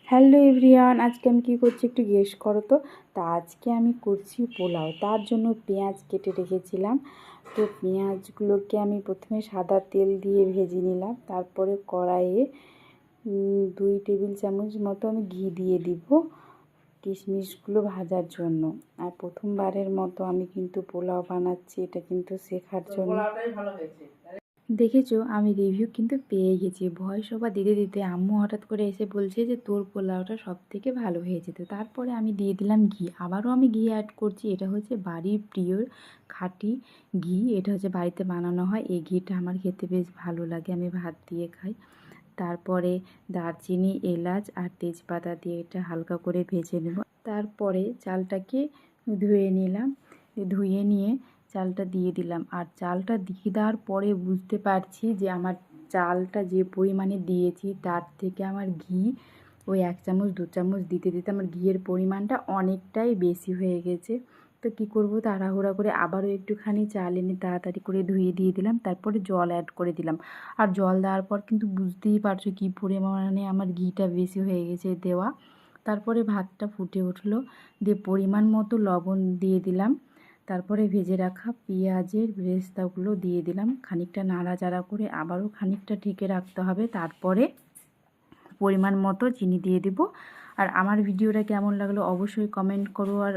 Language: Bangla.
হ্যালো এভরিওয়ান, আজকে আমি কী করছি একটু গেস করো তো। আজকে আমি করছি পোলাও। তার জন্য পেঁয়াজ কেটে রেখেছিলাম। তো পেঁয়াজগুলোকে আমি প্রথমে সাদা তেল দিয়ে ভেজে নিলাম। তারপরে কড়াইয়ে 2 টেবিল চামচ মতো আমি ঘি দিয়ে দিব কিশমিশগুলো ভাজার জন্য। আর প্রথমবারের মতো আমি কিন্তু পোলাও বানাচ্ছি, এটা কিন্তু শেখার জন্য। ভালো হয়েছে। দেখেছো, আমি রিভিউ কিন্তু পেয়ে গেছি। ভয়েস ওভার দিতে দিতে আম্মু হঠাৎ করে এসে বলছে যে তোর পোলাওটা সব থেকে ভালো হয়েছে। তো তারপরে আমি দিয়ে দিলাম ঘি, আবারও আমি ঘি অ্যাড করছি। এটা হচ্ছে বাড়ির প্রিয় খাঁটি ঘি, এটা হচ্ছে বাড়িতে বানানো হয়। এই ঘিটা আমার খেতে বেশ ভালো লাগে, আমি ভাত দিয়ে খাই। তারপরে দারচিনি, এলাচ আর তেজপাতা দিয়ে এটা হালকা করে ভেজে নেব। তারপরে চালটাকে ধুয়ে নিলাম, ধুয়ে নিয়ে চালটা দিয়ে দিলাম। আর চালটা দিয়ে দেওয়ার পরে বুঝতে পারছি যে আমার চালটা যে পরিমাণে দিয়েছি তার থেকে আমার ঘি ওই 1 চামচ 2 চামচ দিতে দিতে আমার ঘিয়ের পরিমাণটা অনেকটাই বেশি হয়ে গেছে। তো কী করব, তাড়াহুড়া করে আবারও একটুখানি চাল এনে তাড়াতাড়ি করে ধুয়ে দিয়ে দিলাম। তারপরে জল অ্যাড করে দিলাম। আর জল দেওয়ার পর কিন্তু বুঝতেই পারছো কী পরিমাণে আমার ঘিটা বেশি হয়ে গেছে দেওয়া। তারপরে ভাতটা ফুটে উঠলো, দিয়ে পরিমাণ মতো লবণ দিয়ে দিলাম। তারপরে ভেজে রাখা পেঁয়াজের বেরেস্তাগুলো দিয়ে দিলাম। খানিকটা নাড়াচাড়া করে আবারও খানিকটা ঢেকে রাখতে হবে। তারপরে পরিমাণ মতো চিনি দিয়ে দেব। আর আমার ভিডিওটা কেমন লাগলো অবশ্যই কমেন্ট করো। আর